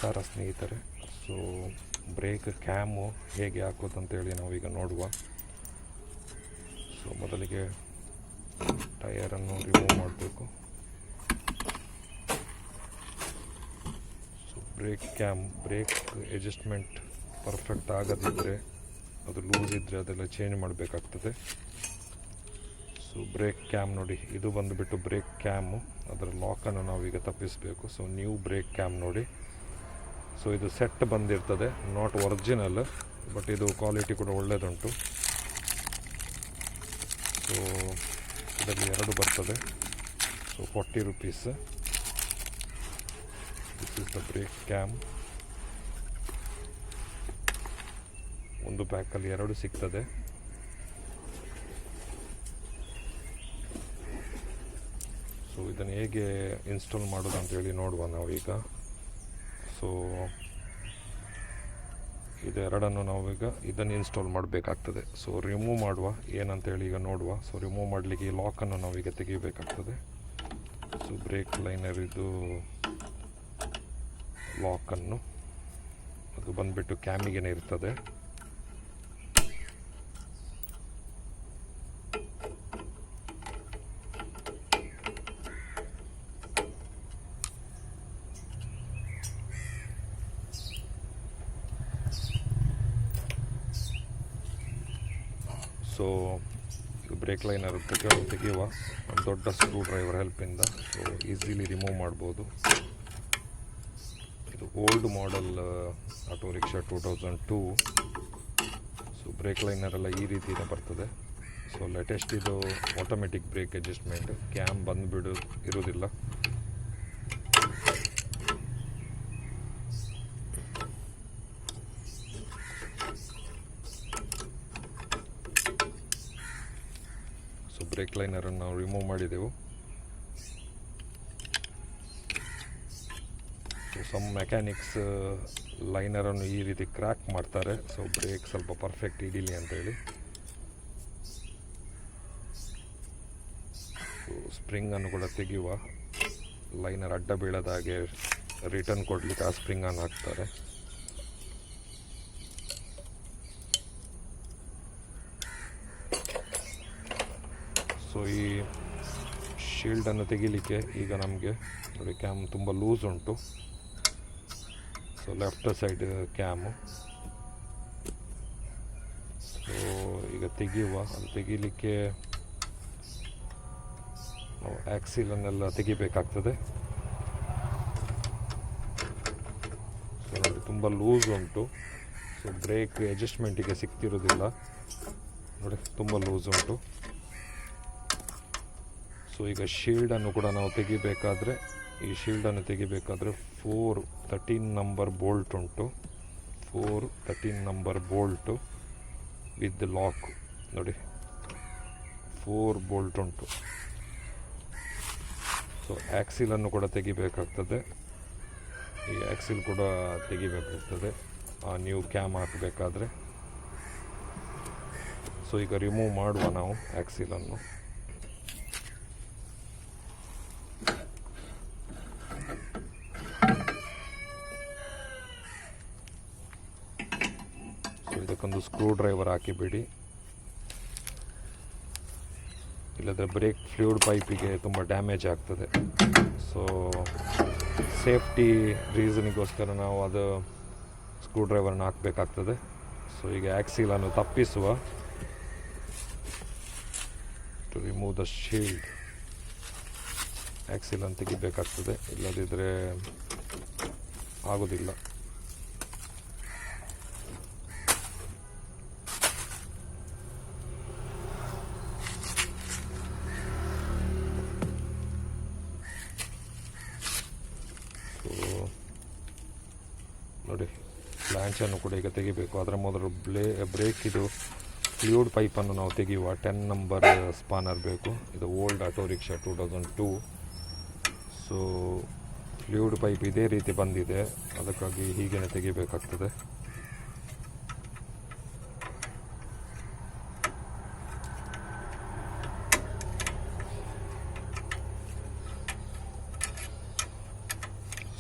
ನಮಸ್ಕಾರ ಸ್ನೇಹಿತರೆ. So break cam ಹೇಗೆ ಹಾಕೋದಂತೇಳಿ ನಾವೀಗ ನೋಡುವ. ಸೊ ಮೊದಲಿಗೆ ಟಯರನ್ನು ರಿಮೂವ್ ಮಾಡಬೇಕು. ಸೊ ಬ್ರೇಕ್ ಅಡ್ಜಸ್ಟ್ಮೆಂಟ್ ಪರ್ಫೆಕ್ಟ್ ಆಗದಿದ್ದರೆ, ಅದು ಲೂಸ್ ಇದ್ದರೆ ಅದೆಲ್ಲ ಚೇಂಜ್ ಮಾಡಬೇಕಾಗ್ತದೆ. ಸೊ ಬ್ರೇಕ್ ಕ್ಯಾಮ್ ನೋಡಿ, ಇದು ಬಂದುಬಿಟ್ಟು ಬ್ರೇಕ್ ಕ್ಯಾಮು, ಅದರ ಲಾಕನ್ನು ನಾವೀಗ ತಪ್ಪಿಸಬೇಕು. ಸೊ ನ್ಯೂ ಬ್ರೇಕ್ ಕ್ಯಾಮ್ ನೋಡಿ. ಸೊ ಇದು ಸೆಟ್ ಬಂದಿರ್ತದೆ, ನಾಟ್ ಒರಿಜಿನಲ್, ಬಟ್ ಇದು ಕ್ವಾಲಿಟಿ ಕೂಡ ಒಳ್ಳೆಯದುಂಟು. ಸೊ ಇದರಲ್ಲಿ 2 ಬರ್ತದೆ. So 40 rupees. This is the brake cam. ಒಂದು ಪ್ಯಾಕಲ್ಲಿ 2 ಸಿಗ್ತದೆ. ಸೊ ಇದನ್ನು ಹೇಗೆ ಇನ್ಸ್ಟಾಲ್ ಮಾಡೋದು ಅಂತೇಳಿ ನೋಡುವ ನಾವೀಗ. ಸೊ ಇದೆರಡನ್ನು ನಾವೀಗ ಇದನ್ನು ಇನ್ಸ್ಟಾಲ್ ಮಾಡಬೇಕಾಗ್ತದೆ. ಸೊ ರಿಮೂವ್ ಮಾಡುವ ಏನಂತೇಳಿ ಈಗ ನೋಡುವ. ಸೊ ರಿಮೂವ್ ಮಾಡಲಿಕ್ಕೆ ಈ ಲಾಕನ್ನು ನಾವೀಗ ತೆಗಿಬೇಕಾಗ್ತದೆ. ಸೊ ಬ್ರೇಕ್ ಲೈನರ್ ಇದು ಲಾಕನ್ನು, ಅದು ಬಂದುಬಿಟ್ಟು ಕ್ಯಾಮಿಗೇನೆ ಇರ್ತದೆ. ಸೊ ಬ್ರೇಕ್ ಲೈನರ್ ತೆಗೆಯುವ ಒಂದು ದೊಡ್ಡ ಸ್ಕ್ರೂ ಡ್ರೈವರ್ ಹೆಲ್ಪಿಂದ ಸೊ ಈಸಿಲಿ ರಿಮೂವ್ ಮಾಡ್ಬೋದು. ಇದು old model auto rickshaw 2002. So brake ಲೈನರೆಲ್ಲ ಈ ರೀತಿಯೇ ಬರ್ತದೆ. ಸೊ ಲೇಟೆಸ್ಟ್ ಇದು ಆಟೋಮೆಟಿಕ್ ಬ್ರೇಕ್ ಅಡ್ಜಸ್ಟ್ಮೆಂಟ್, ಕ್ಯಾಮ್ ಇರುವುದಿಲ್ಲ. ಬ್ರೇಕ್ ಲೈನರನ್ನು ನಾವು ರಿಮೂವ್ ಮಾಡಿದೆವು. ಸಮ್ ಮೆಕ್ಯಾನಿಕ್ಸ್ ಲೈನರನ್ನು ಈ ರೀತಿ ಕ್ರ್ಯಾಕ್ ಮಾಡ್ತಾರೆ, ಸೊ ಬ್ರೇಕ್ ಸ್ವಲ್ಪ ಪರ್ಫೆಕ್ಟ್ ಹಿಡೀಲಿ ಅಂತೇಳಿ. ಸೊ ಸ್ಪ್ರಿಂಗನ್ನು ಕೂಡ ತೆಗೆಯುವ, ಲೈನರ್ ಅಡ್ಡ ಬೀಳದ ಹಾಗೆ ರಿಟರ್ನ್ ಕೊಡಲಿಕ್ಕೆ ಆ ಸ್ಪ್ರಿಂಗನ್ನು ಹಾಕ್ತಾರೆ. ಸೊ ಈ ಶೀಲ್ಡನ್ನು ತೆಗಿಲಿಕ್ಕೆ ಈಗ ನಮಗೆ ನೋಡಿ, ಕ್ಯಾಮ್ ತುಂಬ ಲೂಸ್ ಉಂಟು. So left side cam. So ಈಗ ತೆಗೆಯುವ, ಅದು ತೆಗಿಲಿಕ್ಕೆ ನಾವು ಆ್ಯಕ್ಸಿಲನ್ನೆಲ್ಲ ತೆಗಿಬೇಕಾಗ್ತದೆ. ಸೊ ನೋಡಿ, ತುಂಬ ಲೂಸ್ ಉಂಟು. ಸೊ ಬ್ರೇಕ್ ಅಡ್ಜಸ್ಟ್ಮೆಂಟಿಗೆ ಸಿಗ್ತಿರೋದಿಲ್ಲ ನೋಡಿ, ತುಂಬ ಲೂಸ್ ಉಂಟು. ಸೊ ಈಗ ಶೀಲ್ಡನ್ನು ಕೂಡ ನಾವು ತೆಗಿಬೇಕಾದ್ರೆ, ಈ ಶೀಲ್ಡನ್ನು ತೆಗಿಬೇಕಾದ್ರೆ 413 ನಂಬರ್ ಬೋಲ್ಟ್ ಉಂಟು. 413 ನಂಬರ್ ಬೋಲ್ಟು ವಿತ್ ಲಾಕ್ ನೋಡಿ, 4 ಬೋಲ್ಟ್ ಉಂಟು. ಸೊ ಆ್ಯಕ್ಸಿಲನ್ನು ಕೂಡ ತೆಗಿಬೇಕಾಗ್ತದೆ. ಈ ಆ್ಯಕ್ಸಿಲ್ ಕೂಡ ತೆಗಿಬೇಕಾಗ್ತದೆ ಆ ನ್ಯೂ ಕ್ಯಾಮ್ ಹಾಕಬೇಕಾದ್ರೆ. ಸೊ ಈಗ ರಿಮೂವ್ ಮಾಡುವ ನಾವು ಆ್ಯಕ್ಸಿಲನ್ನು. ಇದಕ್ಕೊಂದು ಸ್ಕ್ರೂ ಡ್ರೈವರ್ ಹಾಕಿಬಿಡಿ, ಇಲ್ಲದ್ರೆ ಬ್ರೇಕ್ ಫ್ಲೂಯಿಡ್ ಪೈಪಿಗೆ ತುಂಬ ಡ್ಯಾಮೇಜ್ ಆಗ್ತದೆ. ಸೊ ಸೇಫ್ಟಿ ರೀಸನಿಗೋಸ್ಕರ ನಾವು ಅದು ಸ್ಕ್ರೂ ಡ್ರೈವರ್ನ ಹಾಕಬೇಕಾಗ್ತದೆ. ಸೊ ಈಗ ಆ್ಯಕ್ಸಿಲನ್ನು ತಪ್ಪಿಸುವ, ಟು ರಿಮೂವ್ ದ ಶೀಲ್ಡ್. ಆ್ಯಕ್ಸಿಲನ್ನು ತೆಗಿಬೇಕಾಗ್ತದೆ, ಇಲ್ಲದಿದ್ದರೆ ಆಗೋದಿಲ್ಲ. ನೋಡಿ, ಫ್ಲ್ಯಾಂಚನ್ನು ಕೂಡ ಈಗ ತೆಗಿಬೇಕು. ಅದರ ಮೊದಲು ಬ್ರೇಕ್ ಇದು ಫ್ಲೂಯಿಡ್ ಪೈಪನ್ನು ನಾವು ತೆಗೆಯುವ. 10 ನಂಬರ್ ಸ್ಪಾನರ್ ಬೇಕು. ಇದು old auto rickshaw 2002. So fluid pipe ಇದೇ ರೀತಿ ಬಂದಿದೆ, ಅದಕ್ಕಾಗಿ ಹೀಗೇ ತೆಗಿಬೇಕಾಗ್ತದೆ.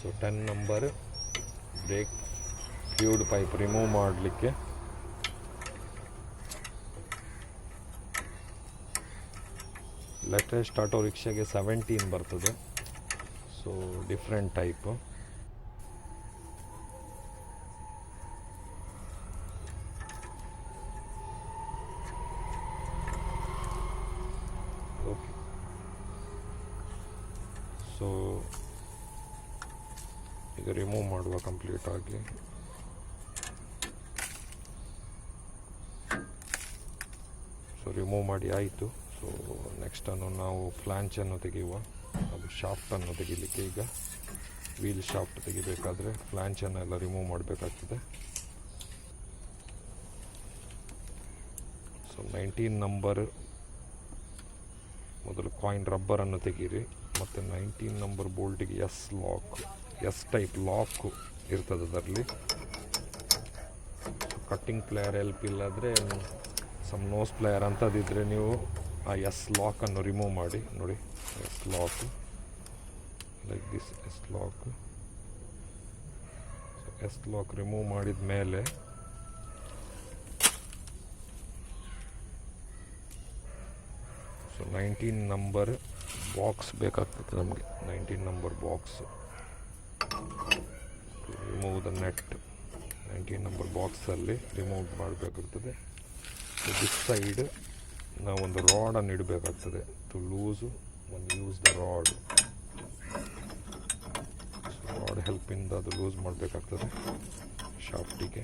So 10 number brake fluid pipe remove ಮಾಡಲಿಕ್ಕೆ ಲೇಟೆಸ್ಟ್ ಆಟೋ ರಿಕ್ಷಾಗೆ 17 ಬರ್ತದೆ. So different type. Okay, so ಈಗ ರಿಮೂವ್ ಮಾಡುವ ಕಂಪ್ಲೀಟಾಗಿ. ಸೊ ರಿಮೂವ್ ಮಾಡಿ ಆಯಿತು. ಸೊ ನೆಕ್ಸ್ಟನ್ನು ನಾವು ಫ್ಲ್ಯಾಂಚನ್ನು ತೆಗೆಯುವ. ಅದು ಶಾಫ್ಟನ್ನು ತೆಗಿಲಿಕ್ಕೆ ಈಗ ವೀಲ್ ಶಾಫ್ಟ್ ತೆಗಿಬೇಕಾದ್ರೆ ಫ್ಲ್ಯಾಂಚನ್ನೆಲ್ಲ ರಿಮೂವ್ ಮಾಡಬೇಕಾಗ್ತದೆ. ಸೊ 19 ನಂಬರ್ ಮೊದಲು ಕಾಯಿನ್ ರಬ್ಬರನ್ನು ತೆಗೀರಿ. ಮತ್ತು 19 ನಂಬರ್ ಬೋಲ್ಟಿಗೆ ಎಸ್ ಟೈಪ್ ಲಾಕ್ ಇರ್ತದೆ ಅದರಲ್ಲಿ. ಕಟ್ಟಿಂಗ್ ಪ್ಲೇಯರ್ ಹೆಲ್ಪ್ ಇಲ್ಲಾದರೆ ಸಮ್ ನೋಸ್ ಪ್ಲೇಯರ್ ಅಂತದಿದ್ದರೆ ನೀವು ಆ ಲಾಕನ್ನು ರಿಮೂವ್ ಮಾಡಿ. ನೋಡಿ, lock like this. Lock remove ಮಾಡಿದ ಮೇಲೆ ಸೊ 19 ನಂಬರ್ ಬಾಕ್ಸ್ ಬೇಕಾಗ್ತದೆ ನಮಗೆ. 19 number box remove the net. 19 number ಬಾಕ್ಸಲ್ಲಿ ರಿಮೂವ್ ಮಾಡಬೇಕಾಗ್ತದೆ. ದಿಸ್ ಸೈಡ್ ನಾವೊಂದು ರಾಡನ್ನು ಇಡಬೇಕಾಗ್ತದೆ to loose use the rod ಹೆಲ್ಪಿಂದ ಅದು ಲೂಸ್ ಮಾಡಬೇಕಾಗ್ತದೆ ಶಾಫ್ಟಿಗೆ.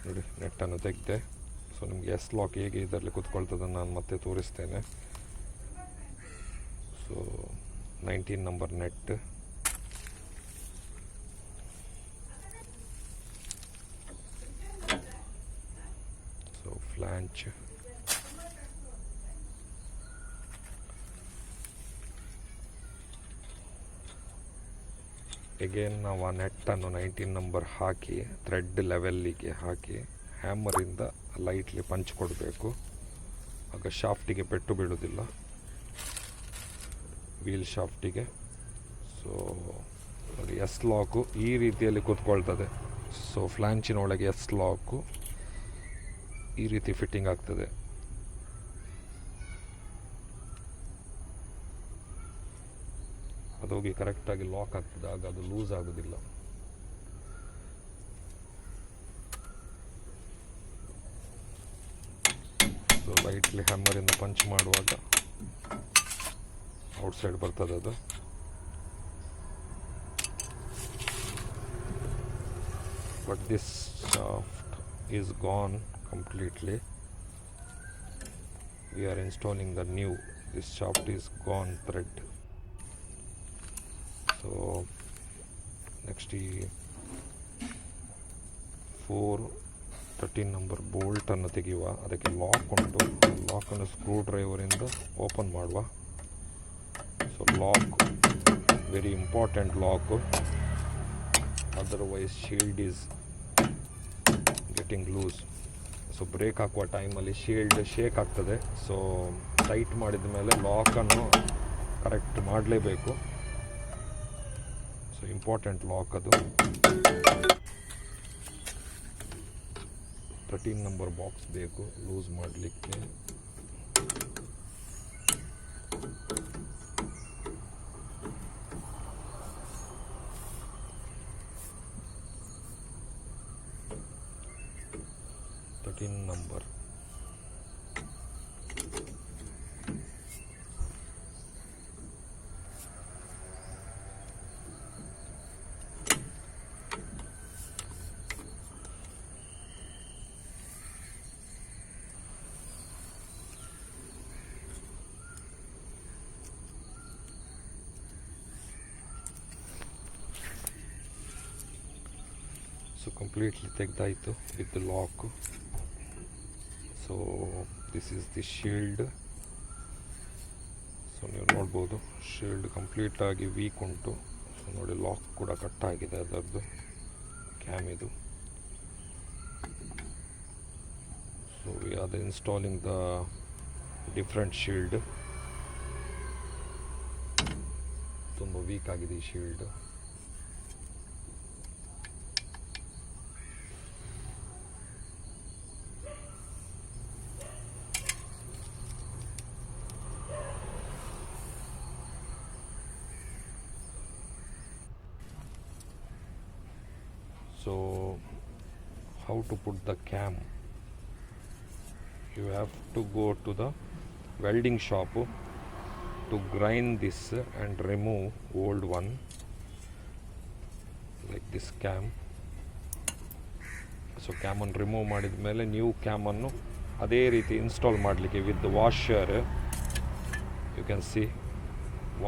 ನೋಡಿ, ನೆಟ್ಟನ್ನು ತೆಗೆದೆ. ಸೊ ನಿಮಗೆ ಲಾಕ್ ಹೇಗೆ ಇದರಲ್ಲಿ ಕೂತ್ಕೊಳ್ತದನ್ನು ನಾನು ಮತ್ತೆ ತೋರಿಸ್ತೇನೆ. So 19 number nut. So flange. Again ನಾವು ಆ ನೆಟ್ಟನ್ನು 19 ನಂಬರ್ ಹಾಕಿ ಥ್ರೆಡ್ ಲೆವೆಲ್ಲಿಗೆ ಹಾಕಿ ಹ್ಯಾಮರಿಂದ ಲೈಟ್ಲಿ ಪಂಚ್ ಕೊಡಬೇಕು. ಆಗ ಶಾಫ್ಟಿಗೆ ಪೆಟ್ಟು ಬೀಳೋದಿಲ್ಲ, ವೀಲ್ ಶಾಫ್ಟಿಗೆ. ಸೊ ನೋಡಿ, ಲಾಕು ಈ ರೀತಿಯಲ್ಲಿ ಕೂತ್ಕೊಳ್ತದೆ. ಸೊ ಫ್ಲ್ಯಾಂಚಿನ ಒಳಗೆ ಲಾಕು ಈ ರೀತಿ ಫಿಟ್ಟಿಂಗ್ ಆಗ್ತದೆ. ಅದು ಹೋಗಿ ಕರೆಕ್ಟಾಗಿ ಲಾಕ್ ಆಗ್ತದೆ, ಆಗ ಅದು ಲೂಸ್ ಆಗೋದಿಲ್ಲ. ಸೊ ಲೈಟ್ಲಿ ಹ್ಯಾಮರಿಂದ ಪಂಚ್ ಮಾಡುವಾಗ ಔಟ್ಸೈಡ್ ಬರ್ತದೆ ಅದು. But this shaft is gone completely. We are installing the new. This shaft is gone thread. So next 13 number bolt ಅನ್ನು ತೆಗೆಯುವ. ಅದಕ್ಕೆ ಲಾಕ್ ಉಂಟು. ಲಾಕನ್ನು ಸ್ಕ್ರೂ ಡ್ರೈವರಿಂದ ಓಪನ್ ಮಾಡುವ. So lock very important lock, otherwise shield is getting loose. So brake ಹಾಕುವ ಟೈಮಲ್ಲಿ shield shake ಆಗ್ತದೆ. ಸೊ ಟೈಟ್ ಮಾಡಿದ ಮೇಲೆ ಲಾಕನ್ನು ಕರೆಕ್ಟ್ ಮಾಡಲೇಬೇಕು. ಸೊ ಇಂಪಾರ್ಟೆಂಟ್ ಲಾಕ್ ಅದು. 13 ನಂಬರ್ ಬಾಕ್ಸ್ ಬೇಕು ಲೂಸ್ ಮಾಡಲಿಕ್ಕೆ. ನಂಬರ್ ಸೊ ಕಂಪ್ಲೀಟ್ಲಿ ತೆಗೆದಾಯಿತು with lock. So this is the shield. So ನೀವು ನೋಡ್ಬೋದು ಶೀಲ್ಡ್ ಕಂಪ್ಲೀಟಾಗಿ ವೀಕ್ ಉಂಟು. ಸೊ ನೋಡಿ, ಲಾಕ್ ಕೂಡ ಕಟ್ ಆಗಿದೆ ಅದರದ್ದು. cam idu. So we are installing the different shield. ತುಂಬ ವೀಕ್ ಆಗಿದೆ ಈ shield. So how to put the cam? You have to go to the welding shop to grind this and remove old one like this cam. So cam ಅನ್ನು remove ಮಾಡಿದ ಮೇಲೆ new cam ಅನ್ನು ಅದೇ ರೀತಿ install ಮಾಡಲಿಕ್ಕೆ with washer, you can see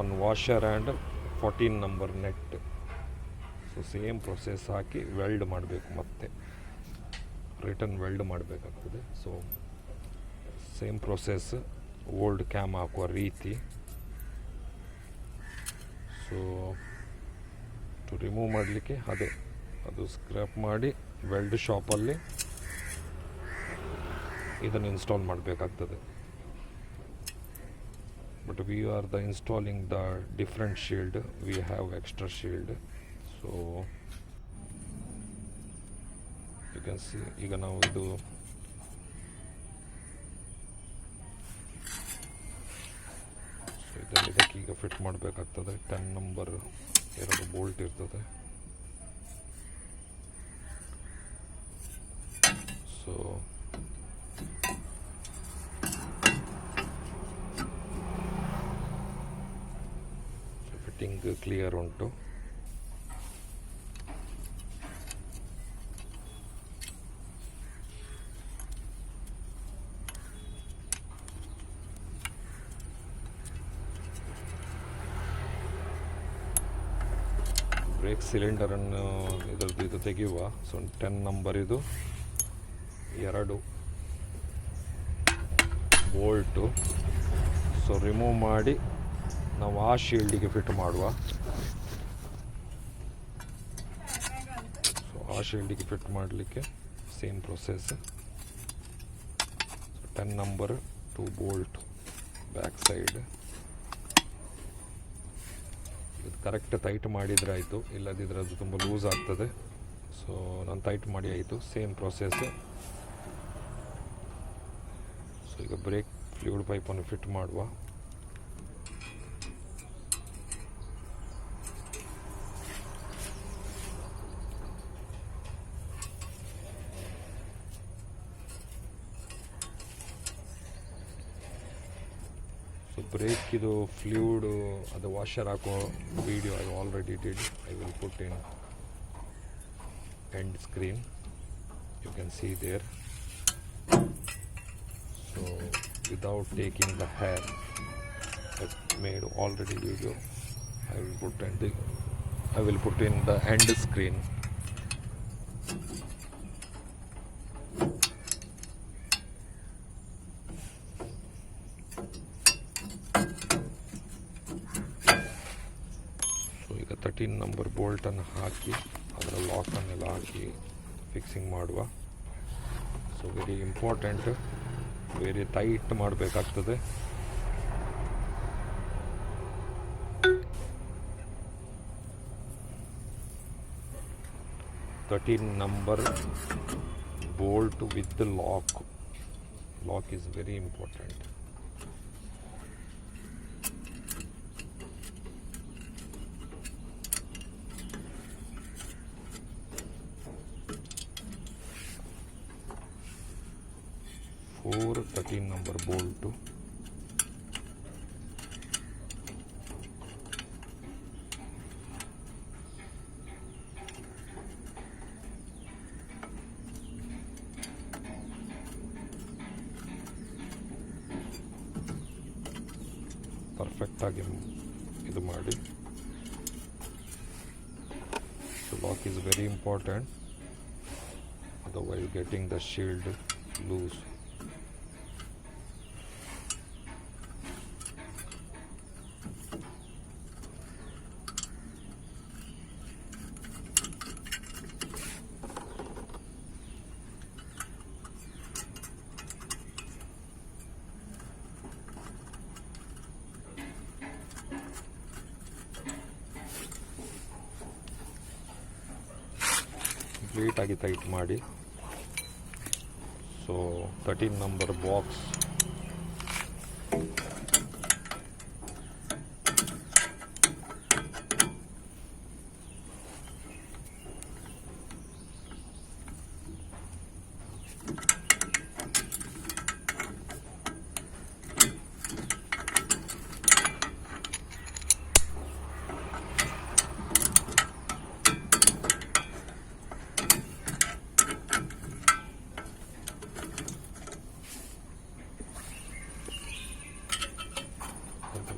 one washer and 14 number nut. So same process ಹಾಕಿ weld ಮಾಡಬೇಕು, ಮತ್ತೆ ರಿಟರ್ನ್ ವೆಲ್ಡ್ ಮಾಡಬೇಕಾಗ್ತದೆ. So same process old cam ಹಾಕುವ ರೀತಿ. ಸೊ ಟು ರಿಮೂವ್ ಮಾಡಲಿಕ್ಕೆ ಅದು ಸ್ಕ್ರ್ಯಾಪ್ ಮಾಡಿ ವೆಲ್ಡ್ ಶಾಪಲ್ಲಿ ಇದನ್ನು ಇನ್ಸ್ಟಾಲ್ ಮಾಡಬೇಕಾಗ್ತದೆ. But we are installing the different shield, we have extra shield. So you can see, ಈಗ ನಾವು ಇದು ಇದಕ್ಕೆ ಈಗ ಫಿಟ್ ಮಾಡಬೇಕಾಗ್ತದೆ. 10 ನಂಬರ್ 2 ಬೋಲ್ಟ್ ಇರ್ತದೆ. ಸೊ ಫಿಟ್ಟಿಂಗ್ ಕ್ಲಿಯರ್ ಉಂಟು. ಬ್ರೇಕ್ ಸಿಲಿಂಡರನ್ನು ಇದು ತೆಗೆಯುವ. ಸೊ 10 ನಂಬರ್ ಇದು 2 ಬೋಲ್ಟು. ಸೊ ರಿಮೂವ್ ಮಾಡಿ ನಾವು ಆ ಶೀಲ್ಡಿಗೆ ಫಿಟ್ ಮಾಡುವ. ಸೊ ಆ ಶೀಲ್ಡಿಗೆ ಫಿಟ್ ಮಾಡಲಿಕ್ಕೆ same process. 10 number 2 bolt back side. ಇದು ಕರೆಕ್ಟ್ ಟೈಟ್ ಮಾಡಿದರೆ ಆಯಿತು, ಇಲ್ಲದಿದ್ದರೆ ಅದು ತುಂಬ ಲೂಸ್ ಆಗ್ತದೆ. ಸೊ ನಾನು ಟೈಟ್ ಮಾಡಿ ಆಯಿತು. Same process. ಸೊ ಈಗ ಬ್ರೇಕ್ ಫ್ಲೂಯಿಡ್ ಪೈಪನ್ನು ಫಿಟ್ ಮಾಡುವ. ಸೊ ಬ್ರೇಕ್ ಇದು ಫ್ಲೂಯಿಡ್ ಅದು ವಾಷರ್ ಹಾಕೋ video I already did. I will put in end screen, you can see there. So without taking the hair, I made already video. I will put in the end screen. So ಈಗ 13 number ಬೋಲ್ಟನ್ನು ಹಾಕಿ ಅದರ ಲಾಕನ್ನೆಲ್ಲ ಹಾಕಿ fixing ಮಾಡುವ. So very important, very tight ಮಾಡಬೇಕಾಗ್ತದೆ. number bolt with the lock is very important. Four 13 number bolt. Perfect ಆಗಿ ಇದು ಮಾಡಿ. So lock is very important, otherwise getting the shield loose. ಕಂಪ್ಲೀಟಾಗಿ tight ಮಾಡಿ. So 13 number box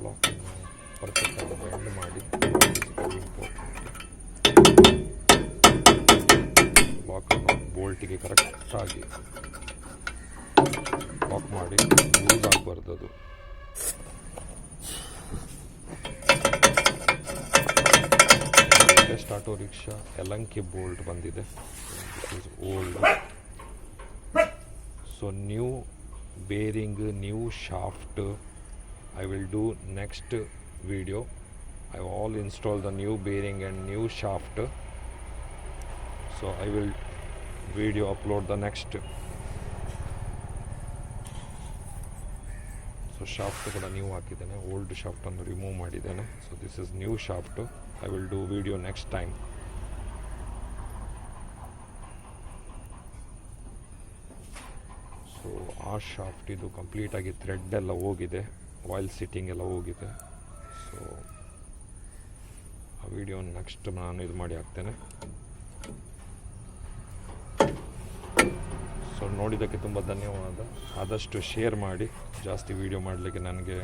ಲಾಕನ್ನು ಪರ್ಫೆಕ್ಟಾಗಿ bend ಮಾಡಿ. ಲಾಕನ್ನು ಬೋಲ್ಟಿಗೆ ಕರೆಕ್ಟಾಗಿ lock ಮಾಡಿ, ಲೂಸ್ ಆಗಬಾರ್ದು ಅದು. ಲೇಟೆಸ್ಟ್ ಆಟೋ ರಿಕ್ಷಾ ಯಲಂಕಿ ಬೋಲ್ಟ್ ಬಂದಿದೆ. This is old. So new bearing, new shaft I will do next video. I all install the new bearing and new shaft, so I will video upload the next. So shaft ಕೂಡ new ಹಾಕಿದ್ದೇನೆ, old shaft ಅನ್ನು remove ಮಾಡಿದ್ದೇನೆ. So this is new shaft. I will do video next time. So ಆ shaft ಇದು ಕಂಪ್ಲೀಟಾಗಿ thread ಎಲ್ಲ ಹೋಗಿದೆ, oil sitting ಎಲ್ಲ ಹೋಗಿದೆ. ಸೊ ಆ ವಿಡಿಯೋ ನೆಕ್ಸ್ಟ್ ನಾನು ಇದು ಮಾಡಿ ಹಾಕ್ತೇನೆ. ಸೊ ನೋಡಿದ್ದಕ್ಕೆ ತುಂಬ ಧನ್ಯವಾದ. ಆದಷ್ಟು ಶೇರ್ ಮಾಡಿ, ಜಾಸ್ತಿ ವಿಡಿಯೋ ಮಾಡಲಿಕ್ಕೆ ನನಗೆ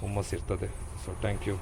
ಹುಮ್ಮಸ್ಸಿರ್ತದೆ. So thank you.